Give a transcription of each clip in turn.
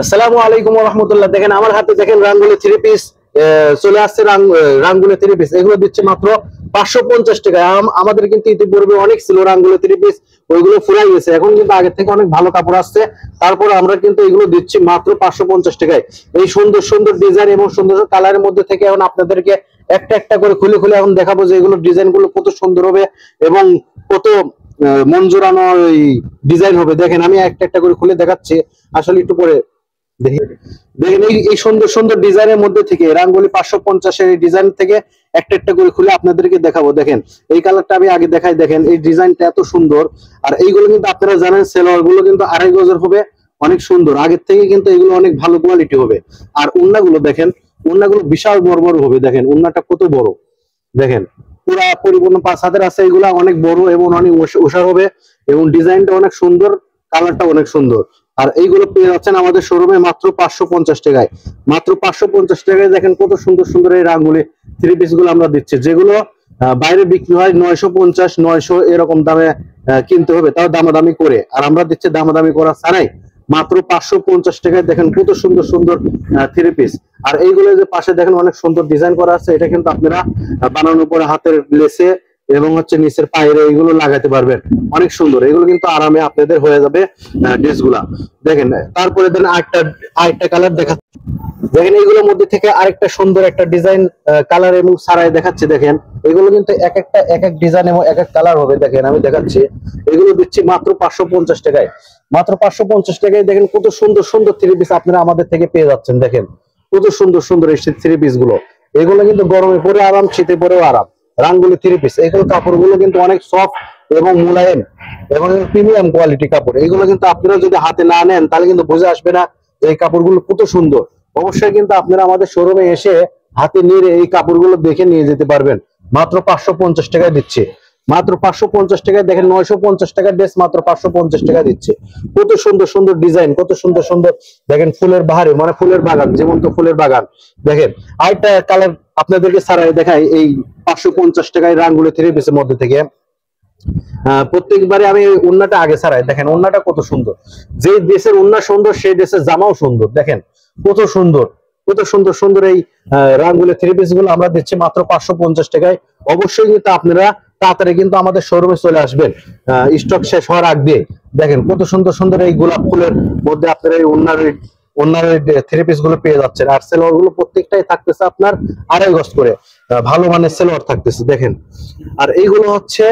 আসসালামু আলাইকুম ওয়া রাহমাতুল্লাহ। দেখেন আমার হাতে দেখেন রাঙ্গুলি 3 পিস চলে আসছে। রাঙ্গুলি 3 পিস এগুলো দিচ্ছে মাত্র 550 টাকায়। আমাদের কিন্তু ইতিপূর্বে অনেক ছিল রাঙ্গুলি 3 পিস, ওইগুলো ফুরাই গেছে। এখন কিন্তু আগের থেকে অনেক ভালো কাপড় আসছে, তারপর আমরা কিন্তু এগুলো দিচ্ছি মাত্র 550 টাকায়। এই সুন্দর সুন্দর ডিজাইন এবং সুন্দর কালারের মধ্যে থেকে এখন আপনাদেরকে একটা একটা করে খুলে খুলে এখন দেখাবো যে এগুলোর ডিজাইন গুলো কত সুন্দর হবে এবং কত মন জোড়ানো ডিজাইন হবে। দেখেন আমি একটা একটা করে খুলে দেখাচ্ছি। আসলে একটু পরে দেখেন এই সুন্দর সুন্দর ডিজাইনের মধ্যে থেকে রাঙ্গুলি 550 এর ডিজাইন থেকে একটা একটা করে খুলে আপনাদেরকে দেখাবো। দেখেন এই কালারটা আমি আগে দেখাই। দেখেন এই ডিজাইনটা এত সুন্দর। আর এইগুলো কিন্তু আপনারা জানেন সেলোয়ার গুলো কিন্তু 2.5 গজের হবে, অনেক সুন্দর। আগের থেকে কিন্তু এগুলো অনেক ভালো কোয়ালিটি হবে। আর ওন্নাগুলো দেখেন, ওন্নাগুলো বিশাল বড় বড় হবে। দেখেন ওন্নাটা কত বড়, দেখেন পুরা পরিপূর্ণ 5 হাতের আছে। এগুলা অনেক বড় এবং অনেক ওষার হবে এবং ডিজাইনটা অনেক সুন্দর, কালারটা অনেক সুন্দর। আর এইগুলো পেয়ে যাচ্ছেন আমাদের শোরুমে মাত্র 550 টাকায়। মাত্র 550 টাকায় দেখেন কত সুন্দর সুন্দর এই রাঙ্গুলি 3 পিস গুলো আমরা দিচ্ছি, যেগুলো বাইরে বিক্রি হয় 950 900 এরকম দামে কিনতে হবে, তাও দামাদামি করে। আর আমরা দিচ্ছি দামাদামি করা ছাড়াই মাত্র 550 টাকায়। দেখেন কত সুন্দর সুন্দর 3 পিস। আর এইগুলো যে পাশে দেখেন অনেক সুন্দর ডিজাইন করা আছে, এটা কিন্তু আপনারা বানানোর পরে হাতের লেসে এবং হচ্ছে নিচের পায়ের এইগুলো লাগাতে পারবেন, অনেক সুন্দর। এগুলো কিন্তু আরামে আপনাদের হয়ে যাবে ড্রেস গুলা। দেখেন তারপরে দেন আরেকটা কালার দেখা। দেখেন এইগুলোর মধ্যে থেকে আরেকটা সুন্দর একটা ডিজাইন কালার এবং সারাই দেখাচ্ছি। দেখেন এগুলো কিন্তু এক এক ডিজাইন এবং এক এক কালার হবে। দেখেন আমি দেখাচ্ছি, এগুলো দিচ্ছি মাত্র 550 টাকায়। মাত্র 550 টাকায় দেখেন কত সুন্দর সুন্দর 3 পিস আপনারা আমাদের থেকে পেয়ে যাচ্ছেন। দেখেন কত সুন্দর সুন্দর এই 3 পিস গুলো। এগুলো কিন্তু গরমে পরে আরাম, শীতে পরেও আরাম। রাঙ্গুলি 3 পিস এগুলো কাপড়গুলো কিন্তু অনেক সফট এবং মোলায়েম এবং প্রিমিয়াম কোয়ালিটি কাপড়। এগুলো কিন্তু আপনারা যদি হাতে না নেন তাহলে কিন্তু বুঝে আসবে না যে এই কাপড়গুলো কত সুন্দর। অবশ্যই কিন্তু আপনারা আমাদের শোরুমে এসে হাতে নিয়ে এই কাপড়গুলো দেখে নিয়ে যেতে পারবেন। মাত্র 550 টাকায় দিচ্ছে, মাত্র 550 টাকায়। দেখেন 950 টাকার ড্রেস মাত্র 550 টাকা দিচ্ছে। কত সুন্দর সুন্দর ডিজাইন, কত সুন্দর সুন্দর। দেখেন ফুলের বাহারে মানে ফুলের বাগান, যেমন তো ফুলের বাগান। দেখেন আরেকটা কালার আপনাদেরকে ছাড়াই দেখাই। এই 550 টাকায় রাঙ্গুলি 3 পিসের মধ্যে থেকে প্রত্যেকবারে আমি ওন্নাটা আগে ছাড়াই। দেখেন ওন্নাটা কত সুন্দর। যে দেশের ওন্না সুন্দর সেই দেশের জামাও সুন্দর। দেখেন কত সুন্দর, কত সুন্দর সুন্দর এই রাঙ্গুলি 3 পিস গুলো আমরা দিচ্ছি মাত্র 550 টাকায়। অবশ্যই কিন্তু আপনারা তাড়াতাড়ি কিন্তু আমাদের শোরুমে চলে আসবেন স্টক শেষ হওয়ার আগ দিয়ে। দেখেন কত সুন্দর সুন্দর এই গোলাপ ফুলের মধ্যে আপনারা এই ওন্নার 3 পিস গুলো পেয়ে যাচ্ছেন। আর সেলোয়ার গুলো প্রত্যেকটাই থাকতেছে আপনার 2.5 গজ করে, ভালো মানের সেলোয়ার থাকতেছে। দেখেন আর এইগুলো হচ্ছে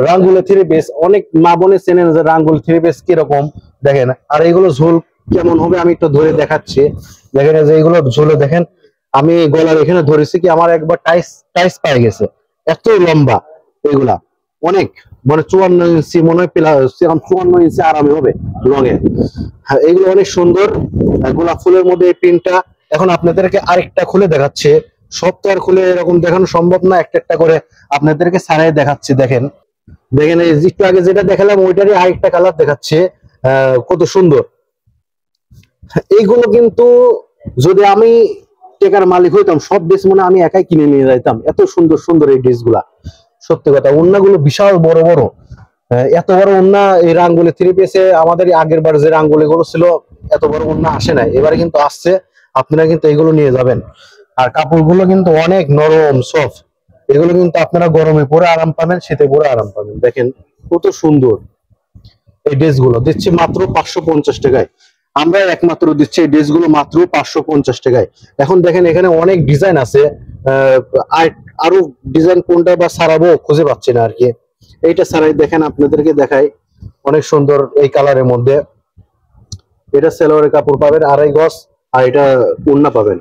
রাঙ্গুলি 3 পিস। অনেক মা বোনে চেনেন যে রাঙ্গুলি 3 পিস কিরকম। দেখেন আর এইগুলো ঝোল কেমন হবে আমি একটু ধরে দেখাচ্ছি। দেখেন যে এইগুলো ঝোলে দেখেন আমি গলার এখানে ধরেছি কি আমার একবার টাইস পায়ে গেছে, এত লম্বা এগুলা। অনেক মানে 54 ইঞ্চি মনে হয় 54 ইঞ্চি আরামে হবে লঙে। হ্যাঁ এগুলো অনেক সুন্দর। গোলাপ ফুলের মধ্যে এই প্রিন্টটা। এখন আপনাদেরকে আরেকটা খুলে দেখাচ্ছে। সব তো আর খুলে এরকম দেখানো সম্ভব না, একটা একটা করে আপনাদেরকে ছাড়াই দেখাচ্ছি। দেখেন দেখেন এই একটু আগে যেটা দেখালাম ওইটারই আরেকটা কালার দেখাচ্ছে, কত সুন্দর। এইগুলো কিন্তু যদি আমি টেকার মালিক হইতাম সব ড্রেস মনে আমি একাই কিনে নিয়ে যাইতাম, এত সুন্দর সুন্দর এই ড্রেস গুলা। সত্যি কথা ওন্নাগুলো বিশাল বড় বড়। এত বড় ওন্না এই রাঙ্গুলি 3 পিসে আমাদের আগের বার যে রাঙ্গুলি গুলো ছিল এত বড় ওন্না আসে নাই, এবারে কিন্তু আসছে। আপনারা কিন্তু এগুলো নিয়ে যাবেন। আর কাপড়গুলো কিন্তু অনেক নরম সফট। এগুলো কিন্তু আপনারা গরমে পরে আরাম পাবেন, শীতে পরে আরাম পাবেন। দেখেন কত সুন্দর এই ড্রেস গুলো দিচ্ছি মাত্র 550 টাকায়। আমরা একমাত্র দিচ্ছি এই ড্রেস গুলো মাত্র 550 টাকায়। এখন দেখেন এখানে অনেক ডিজাইন আছে, আরো ডিজাইন কোনটা বা সারাবো খুঁজে পাচ্ছি না আর কি। এইটা সারাই দেখেন আপনাদেরকে দেখাই, অনেক সুন্দর এই কালারের মধ্যে। এটা সেলোয়ারের কাপড় পাবেন 2.5 গজ, আর এটা ওন্না পাবেন।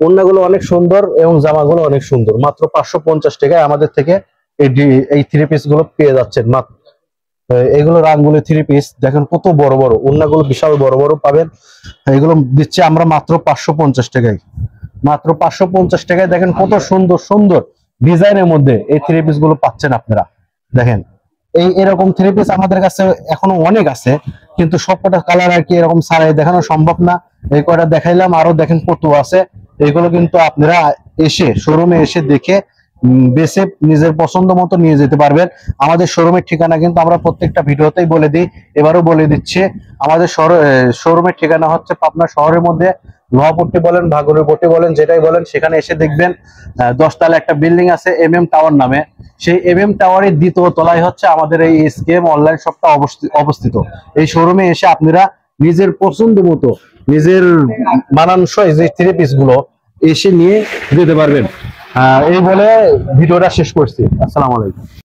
ওন্নাগুলো অনেক সুন্দর এবং জামাগুলো অনেক সুন্দর। মাত্র 550 টাকায় আমাদের থেকে এই 3 পিস গুলো পেয়ে যাচ্ছেন। মাত্র এগুলো রাঙ্গুলি 3 পিস। দেখেন কত বড় বড় ওন্নাগুলো, বিশাল বড় বড় পাবেন। এগুলো দিচ্ছি আমরা মাত্র 550 টাকায়। মাত্র 550 টাকায় দেখেন কত সুন্দর সুন্দর ডিজাইনের মধ্যে এই 3 পিস গুলো পাচ্ছেন আপনারা। দেখেন এরকম 3 পিস আমাদের কাছে এখনো অনেক আছে, কিন্তু সবকটা কালার আর কি এরকম ছাড়াই দেখানো সম্ভব না। এই কয়টা দেখাইলাম, আরো দেখেন কত আছে। এগুলো কিন্তু আপনারা এসে শোরুমে এসে দেখে বেছে নিজের পছন্দ মতো নিয়ে যেতে পারবেন। আমাদের শোরুমের ঠিকানা কিন্তু আমরা প্রত্যেকটা ভিডিওতেই বলে দিই, এবারও বলে দিচ্ছি। আমাদের শোরুমের ঠিকানা হচ্ছে পাবনা শহরের মধ্যে লোহাপট্টি বলেন, ভাগরপট্টি বলেন, যেটাই বলেন, সেখানে এসে দেখবেন 10 তলা একটা বিল্ডিং আছে MM টাওয়ার নামে। সেই MM টাওয়ারের দ্বিতীয় তলায় হচ্ছে আমাদের এই SKM অনলাইন শপটা অবস্থিত। এই শোরুমে এসে আপনারা নিজের পছন্দ মতো নিজের মানানসই যে থ্রি পিস গুলো এসে নিয়ে যেতে পারবেন। এই বলে ভিডিওটা শেষ করছি। আসসালামু আলাইকুম।